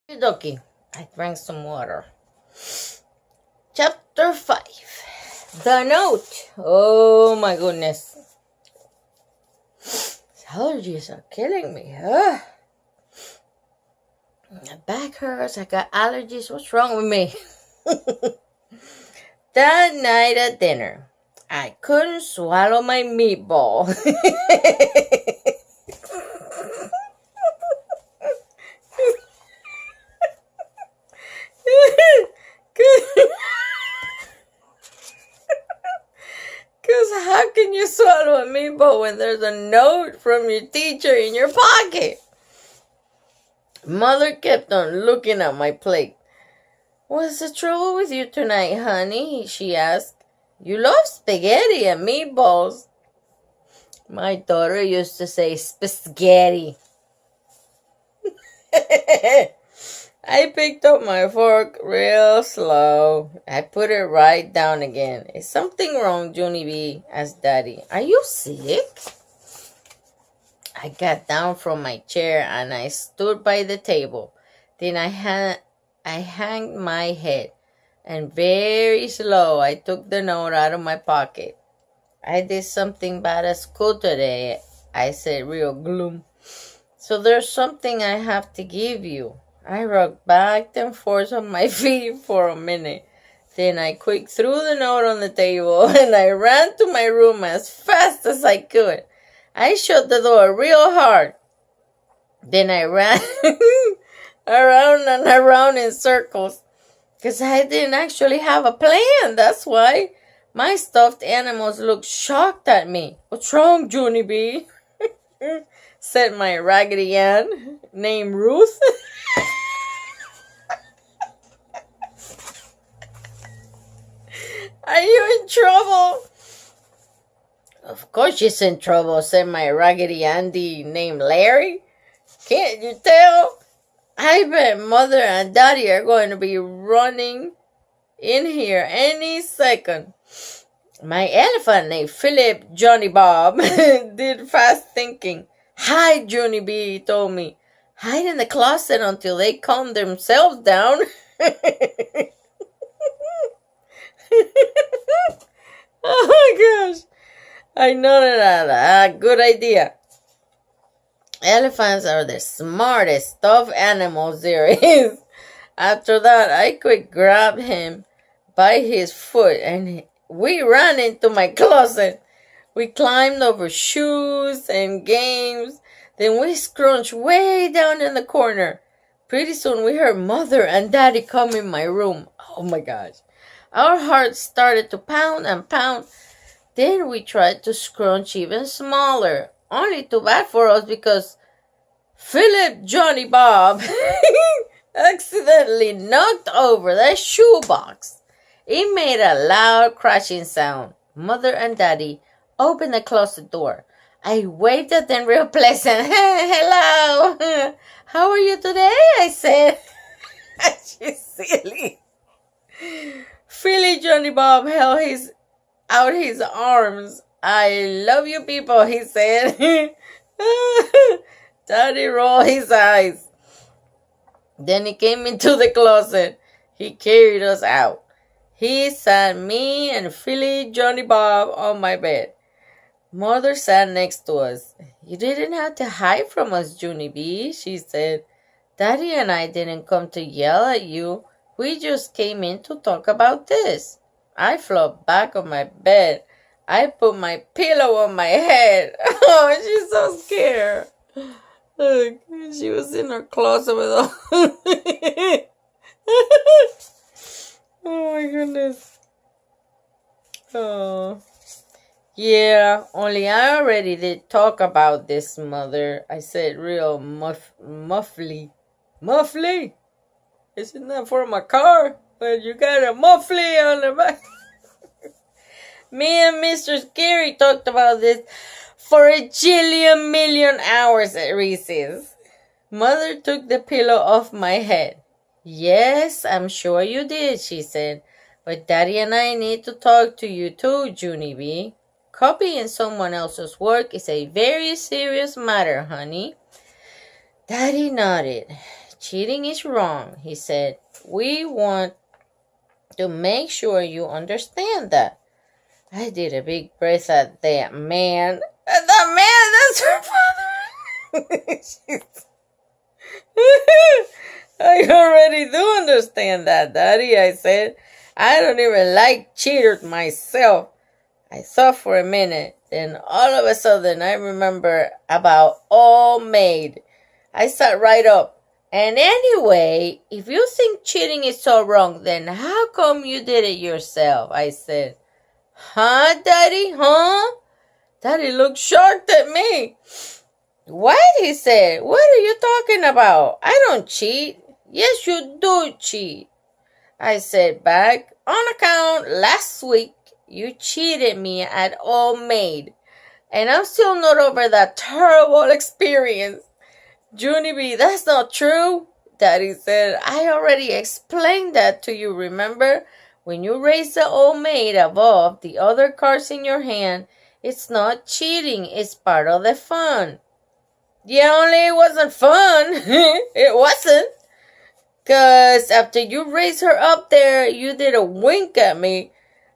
Dokie, I drank some water. Chapter 5. The Note. Oh my goodness. Allergies are killing me. My back hurts. I got allergies. What's wrong with me? That night at dinner, I couldn't swallow my meatball. Because how can you swallow a meatball when there's a note from your teacher in your pocket? Mother kept on looking at my plate. What's the trouble with you tonight, honey? She asked. You love spaghetti and meatballs. My daughter used to say spaghetti. I picked up my fork real slow. I put it right down again. Is something wrong, Junie B? Asked Daddy. Are you sick? I got down from my chair and I stood by the table. Then I hanged my head, and very slow I took the note out of my pocket. I did something bad at school today, I said real gloom. So there's something I have to give you. I rocked back and forth on my feet for a minute. Then I quick threw the note on the table and I ran to my room as fast as I could. I shut the door real hard. Then I ran around and around in circles because I didn't actually have a plan. That's why. My stuffed animals looked shocked at me. What's wrong, Junie B? said my Raggedy Ann named Ruth. Are you in trouble? Of course she's in trouble, said my Raggedy Andy named Larry. Can't you tell? I bet Mother and Daddy are going to be running in here any second. My elephant named Philip Johnny Bob did fast thinking. Hide, Junie B, he told me. Hide in the closet until they calm themselves down. Oh my gosh. I know that. Good idea. Elephants are the smartest stuffed animals there is. After that, I quick grabbed him by his foot and we ran into my closet. We climbed over shoes and games. Then we scrunched way down in the corner. Pretty soon we heard Mother and Daddy come in my room. Oh my gosh. Our hearts started to pound and pound. Then we tried to scrunch even smaller. Only too bad for us because Philip Johnny Bob accidentally knocked over the shoebox. It made a loud crashing sound. Mother and Daddy opened the closet door. I waved at them real pleasant. Hello. How are you today? I said. She's silly. Philly Johnny Bob held out his arms. I love you people, he said. Daddy rolled his eyes. Then he came into the closet. He carried us out. He sat me and Philly Johnny Bob on my bed. Mother sat next to us. You didn't have to hide from us, Junie B, she said. Daddy and I didn't come to yell at you. We just came in to talk about this. I flopped back on my bed. I put my pillow on my head. Oh, she's so scared. Look, she was in her closet with all... Oh my goodness. Oh. Yeah, only I already did talk about this, Mother. I said real muffly. Muffly? Isn't that for my car? Well, you got a muffly on the back. Me and Mr. Scary talked about this for a jillion million hours at recess. Mother took the pillow off my head. Yes, I'm sure you did, she said. But Daddy and I need to talk to you too, Junie B. Copying someone else's work is a very serious matter, honey. Daddy nodded. Cheating is wrong, he said. We want to make sure you understand that. I did a big breath at that man. That man, that's her father. I already do understand that, Daddy, I said. I don't even like cheaters myself. I thought for a minute. Then all of a sudden I remember about All Made. I sat right up. And anyway, if you think cheating is so wrong, then how come you did it yourself? I said. Huh, Daddy? Huh? Daddy looked shocked at me. What? He said. What are you talking about? I don't cheat. Yes, you do cheat. I said back. On account, last week, you cheated me at All Made. And I'm still not over that terrible experience. Junie B, that's not true. Daddy said, I already explained that to you, remember? When you raise the All Made above the other cards in your hand, it's not cheating, it's part of the fun. Yeah, only it wasn't fun. It wasn't. Because after you raised her up there, you did a wink at me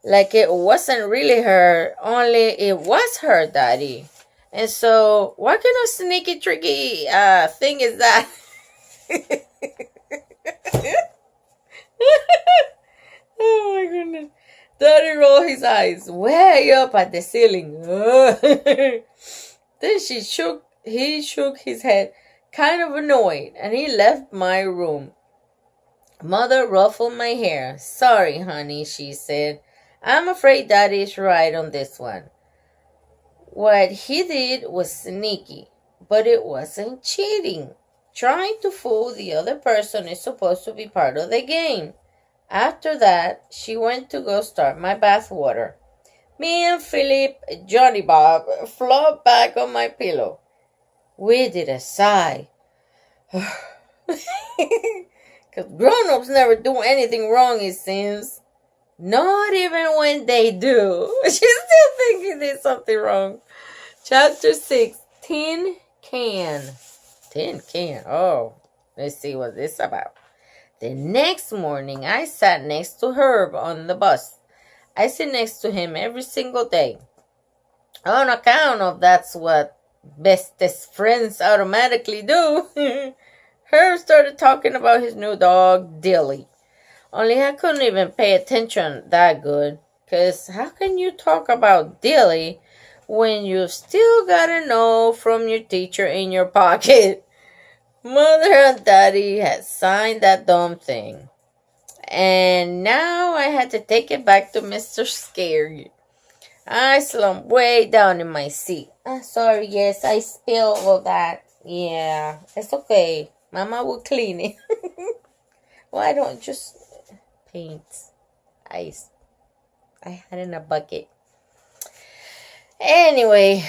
like it wasn't really her, only it was her, Daddy. And so, what kind of sneaky, tricky thing is that? Oh my goodness. Daddy rolled his eyes way up at the ceiling. Then he shook his head, kind of annoyed, and he left my room. Mother ruffled my hair. Sorry, honey, she said. I'm afraid Daddy's right on this one. What he did was sneaky, but it wasn't cheating. Trying to fool the other person is supposed to be part of the game. After that, she went to go start my bath water. Me and Philip, Johnny Bob, flopped back on my pillow. We did a sigh. Because grown-ups never do anything wrong, it seems. Not even when they do. She's still thinking there's something wrong. Chapter 6, Tin Can. Tin Can. Oh, let's see what this is about. The next morning, I sat next to Herb on the bus. I sit next to him every single day. On account of that's what bestest friends automatically do. Herb started talking about his new dog, Dilly. Only I couldn't even pay attention that good. Because how can you talk about Dilly when you've still got a note from your teacher in your pocket? Mother and Daddy had signed that dumb thing. And now I had to take it back to Mr. Scary. I slumped way down in my seat. Sorry, yes, I spilled all that. Yeah, it's okay. Mama will clean it. Why don't just paint? I had in a bucket. Anyway,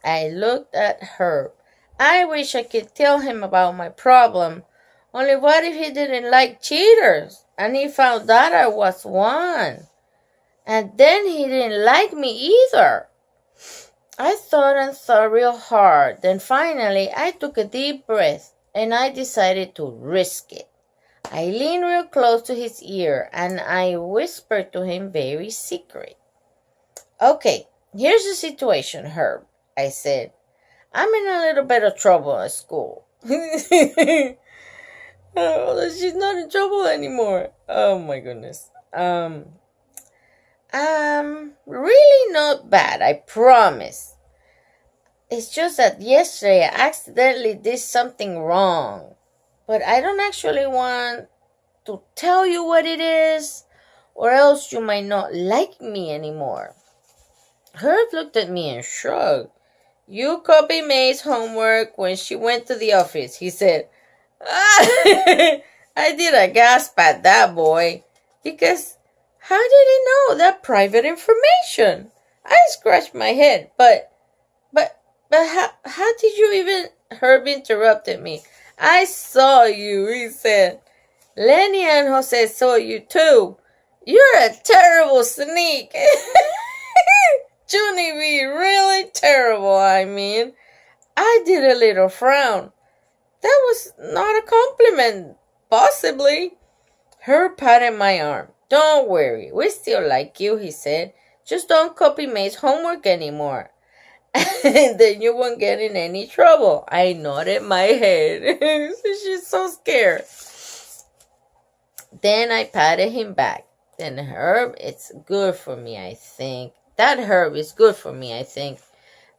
I looked at Herb. I wish I could tell him about my problem. Only what if he didn't like cheaters and he found out I was one? And then he didn't like me either. I thought and thought real hard. Then finally I took a deep breath and I decided to risk it. I leaned real close to his ear and I whispered to him very secret. Okay, here's the situation, Herb, I said. I'm in a little bit of trouble at school. Oh, she's not in trouble anymore. Oh my goodness. Really not bad, I promise. It's just that yesterday I accidentally did something wrong. But I don't actually want to tell you what it is, or else you might not like me anymore. Herb looked at me and shrugged. You copied May's homework when she went to the office, he said. I did a gasp at that, boy, because how did he know that private information? I scratched my head, but how did you even? Herb interrupted me. I saw you, he said. Lenny and Jose saw you too. You're a terrible sneak. Junie B, really terrible, I mean. I did a little frown. That was not a compliment. Possibly. Herb patted my arm. Don't worry, we still like you, he said. Just don't copy May's homework anymore. And then you won't get in any trouble. I nodded my head. She's so scared. Then I patted him back. Then Herb, it's good for me, I think. That Herb is good for me, I think.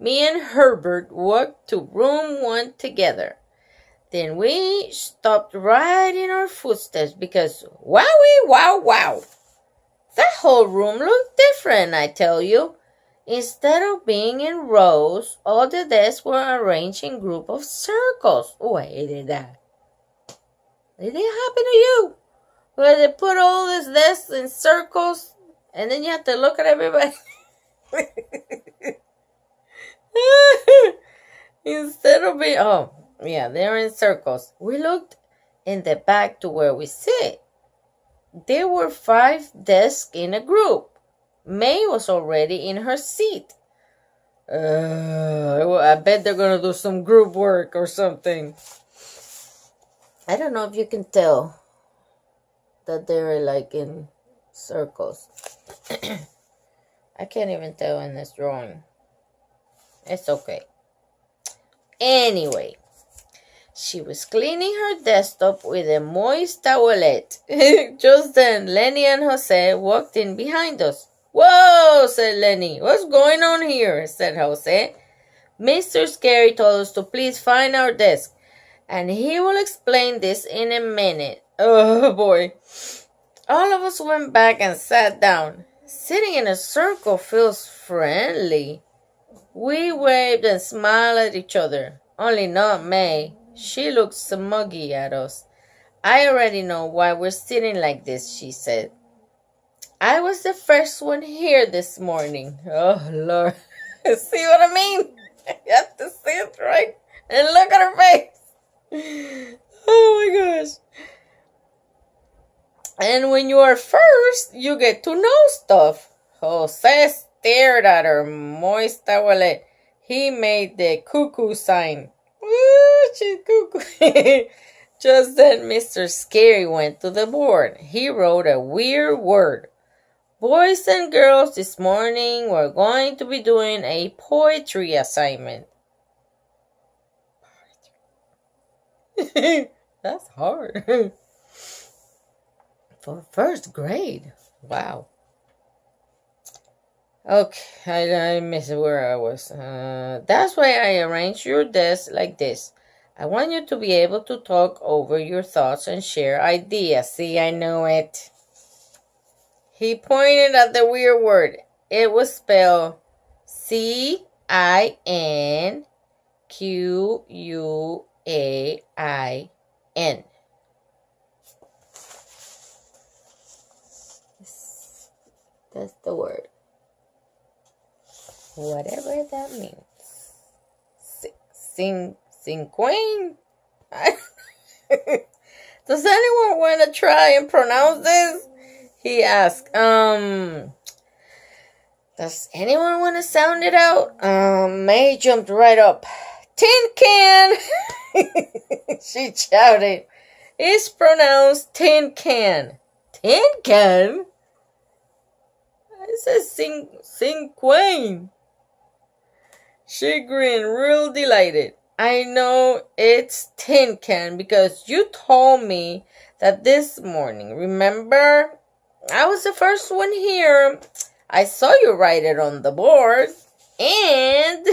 Me and Herbert walked to room 1 together. Then we stopped right in our footsteps because wowie, wow, wow. That whole room looked different, I tell you. Instead of being in rows, all the desks were arranged in groups of circles. Wait, did it happen to you? Where they put all these desks in circles and then you have to look at everybody? Instead of being, yeah, they're in circles. We looked in the back to where we sit. There were 5 desks in a group. May was already in her seat. I bet they're going to do some group work or something. I don't know if you can tell that they're like in circles. I can't even tell in this drawing. It's okay. Anyway, she was cleaning her desktop with a moist towelette. Just then, Lenny and Jose walked in behind us. Whoa, said Lenny. What's going on here? Said Jose. Mr. Scary told us to please find our desk, and he will explain this in a minute. Oh, boy. All of us went back and sat down. Sitting in a circle feels friendly. We waved and smiled at each other. Only not May. She looked smuggy at us. I already know why we're sitting like this, she said. I was the first one here this morning. Oh, Lord. See what I mean? You have to sit right and look at her face. Oh, my gosh. And when you are first, you get to know stuff. Jose stared at her moist towelette. He made the cuckoo sign. Woo, she's cuckoo. Just then, Mr. Scary went to the board. He wrote a weird word. Boys and girls, this morning we're going to be doing a poetry assignment. That's hard. For first grade. Wow. Okay, I missed where I was. That's why I arranged your desk like this. I want you to be able to talk over your thoughts and share ideas. See, I know it. He pointed at the weird word. It was spelled CINQUAIN. That's the word. Whatever that means. Cinquain? Does anyone want to try and pronounce this? He asked. Does anyone want to sound it out? May jumped right up. Tin can! She shouted. It's pronounced tin can. Tin can? It says cinquain. She grinned real delighted. I know it's tin can because you told me that this morning. Remember? I was the first one here. I saw you write it on the board. And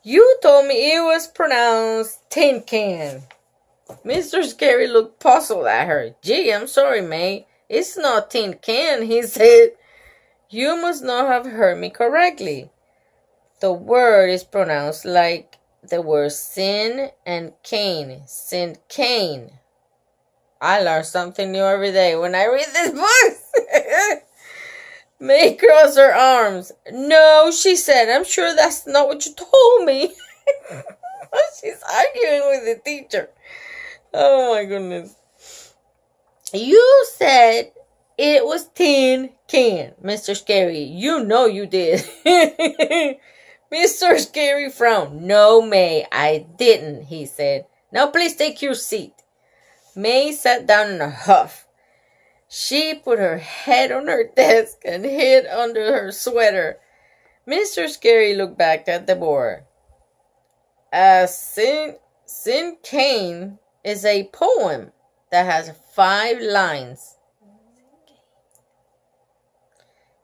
you told me it was pronounced tin can. Mr. Scary looked puzzled at her. Gee, I'm sorry, May. It's not tin can, he said. You must not have heard me correctly. The word is pronounced like the word sin and cane. Sin cane. I learn something new every day when I read this book. May crossed her arms. No, she said, I'm sure that's not what you told me. She's arguing with the teacher. Oh my goodness. You said it was tin can, Mr. Scary. You know you did. Mr. Scary frowned. No, May, I didn't, he said. Now please take your seat. May sat down in a huff. She put her head on her desk and hid under her sweater. Mr. Scary looked back at the board. Sin Cane is a poem that has 5 lines.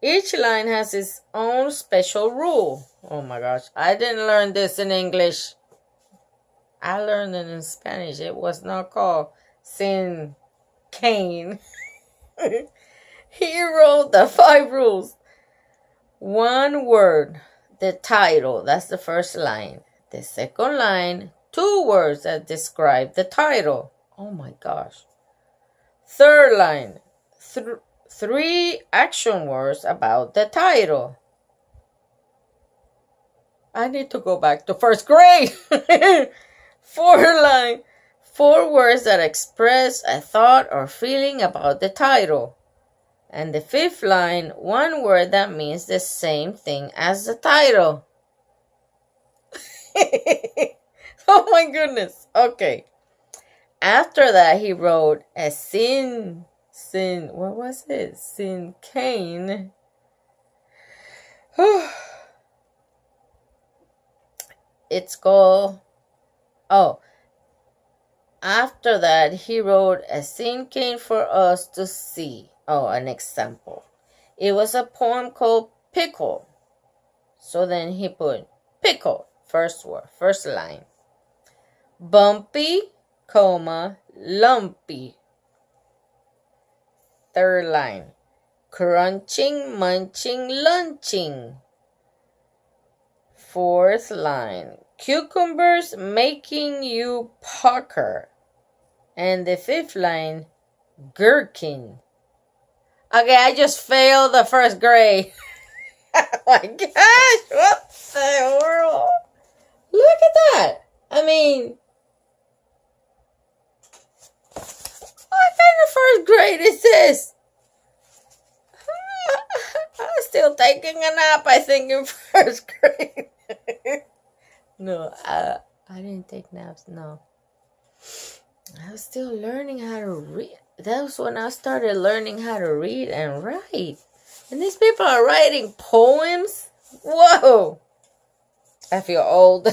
Each line has its own special rule. Oh my gosh, I didn't learn this in English. I learned it in Spanish. It was not called Sin Cane. He wrote the 5 rules. 1 word, the title, that's the first line. The second line, 2 words that describe the title. Oh my gosh. Third line, 3 action words about the title. I need to go back to first grade. Fourth line, 4 words that express a thought or feeling about the title. And the 5th line, 1 word that means the same thing as the title. Oh my goodness. Okay. After that, he wrote a what was it? Sin Cane. It's called, after that, he wrote a Sin Cane for us to see. An example. It was a poem called Pickle. So then he put pickle, first word, first line. Bumpy, lumpy. Third line. Crunching, munching, lunching. Fourth line. Cucumbers making you pucker. And the 5th line. Gherkin. Okay, I just failed the first grade. Oh my gosh, what the world? Look at that. I mean, what kind of first grade is this? I'm still taking a nap, I think, in first grade. No, I didn't take naps, no. I was still learning how to read. That was when I started learning how to read and write. And these people are writing poems? Whoa! I feel old.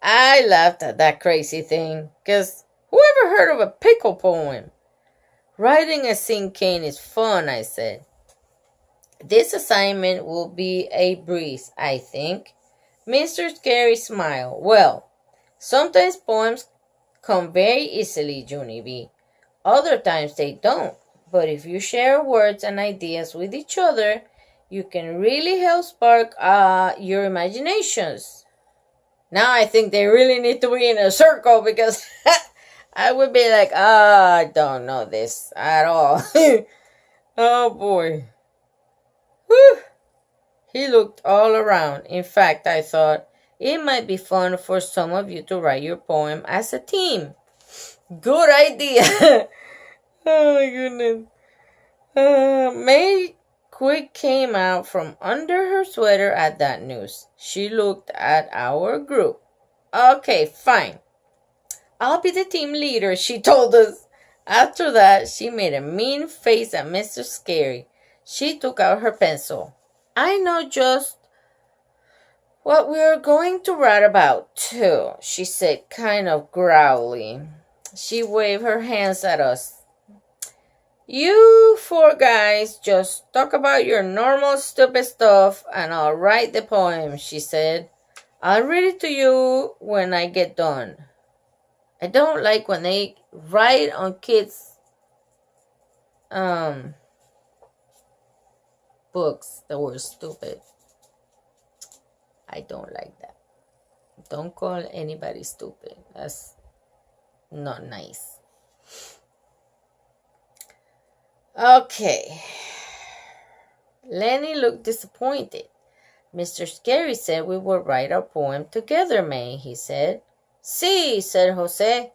I laughed at that crazy thing. Because whoever heard of a pickle poem? Writing a Sin Cane is fun, I said. This assignment will be a breeze, I think. Mr. Scary smiled. Well, sometimes poems come very easily, Junie B. Other times they don't. But if you share words and ideas with each other, you can really help spark your imaginations. Now I think they really need to be in a circle because I would be like, I don't know this at all. Oh boy. Whew. He looked all around. In fact, I thought it might be fun for some of you to write your poem as a team. Good idea. Oh my goodness. May quick came out from under her sweater at that news. She looked at our group. Okay, fine. I'll be the team leader, she told us. After that, she made a mean face at Mr. Scary. She took out her pencil. I know just what we're going to write about, too, she said, kind of growly. She waved her hands at us. You 4 guys just talk about your normal stupid stuff and I'll write the poem, she said. I'll read it to you when I get done. I don't like when they write on kids' books that were stupid. I don't like that. Don't call anybody stupid. That's not nice. Okay. Lenny looked disappointed. Mr. Scary said we would write our poem together, May, he said. See, said Jose.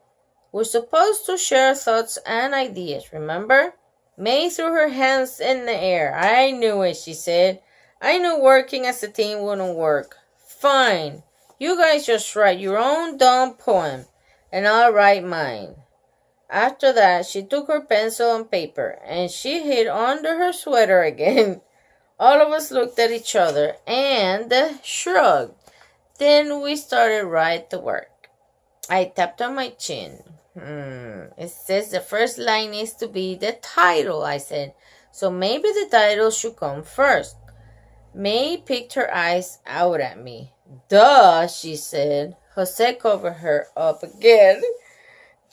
We're supposed to share thoughts and ideas, remember? May threw her hands in the air. I knew it, she said. I knew working as a team wouldn't work. Fine. You guys just write your own dumb poem, and I'll write mine. After that, she took her pencil and paper, and she hid under her sweater again. All of us looked at each other and shrugged. Then we started right to work. I tapped on my chin. It says the first line needs to be the title, I said. So maybe the title should come first. May picked her eyes out at me. Duh, she said. Jose covered her up again.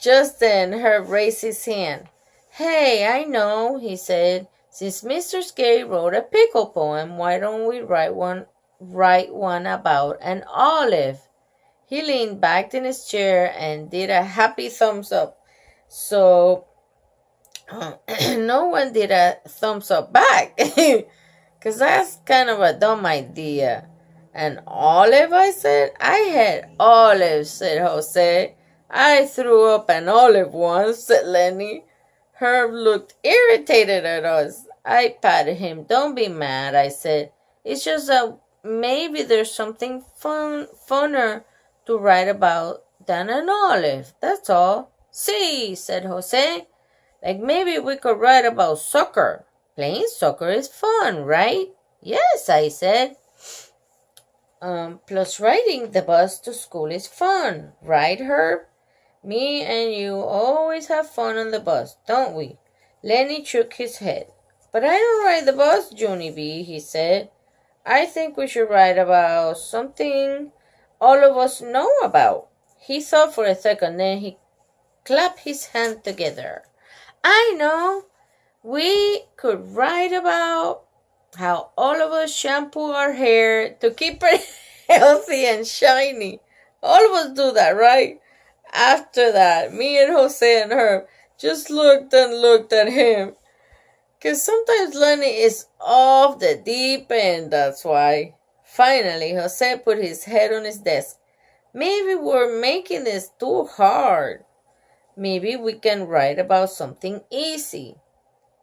Just then, Herb raised his hand. Hey, I know, he said. Since Mr. Scary wrote a pickle poem, why don't we write one about an olive? He leaned back in his chair and did a happy thumbs up. So, no one did a thumbs up back. Because that's kind of a dumb idea. An olive, I said. I had olives, said Jose. I threw up an olive once, said Lenny. Herb looked irritated at us. I patted him. Don't be mad, I said. It's just that maybe there's something funner to write about than an olive. That's all. See, said Jose. Like maybe we could write about soccer. Playing soccer is fun, right? Yes, I said. Plus riding the bus to school is fun, right, Herb? Me and you always have fun on the bus, don't we? Lenny shook his head. But I don't ride the bus, Junie B, he said. I think we should write about something all of us know about. He thought for a second, then he clapped his hands together. I know. We could write about how all of us shampoo our hair to keep it healthy and shiny. All of us do that, right? After that, me and Jose and Herb just looked and looked at him. Because sometimes Lenny is off the deep end, that's why. Finally, Jose put his head on his desk. Maybe we're making this too hard. Maybe we can write about something easy.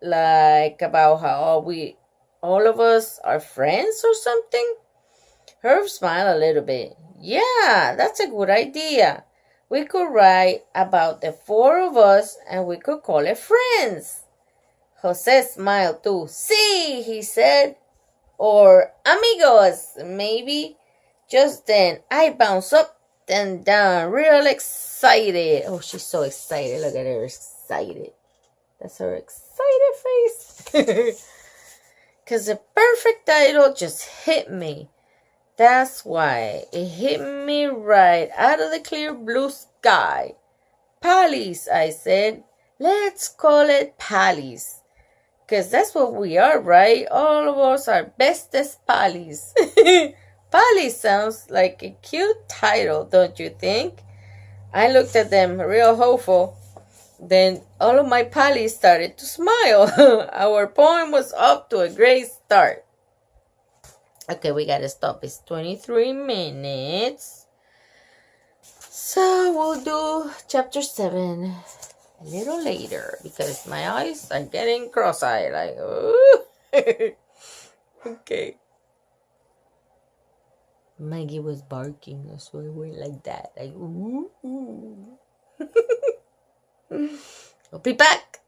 Like about how all of us are friends or something? Herb smiled a little bit. Yeah, that's a good idea. We could write about the four of us and we could call it Friends. Jose smiled too. See, he said. Or Amigos, maybe. Just then, I bounced up and down, real excited. Oh, she's so excited. Look at her, excited. That's her excited face. Because the perfect title just hit me. That's why it hit me right out of the clear blue sky. Pallies, I said. Let's call it Pallies. Because that's what we are, right? All of us are bestest Pallies. Pallies sounds like a cute title, don't you think? I looked at them real hopeful. Then all of my Pallies started to smile. Our poem was up to a great start. Okay, we gotta stop. It's 23 minutes. So we'll do chapter 7 a little later because my eyes are getting cross-eyed. Like, ooh. Okay. Maggie was barking, so it went like that. Like, ooh. I'll be back.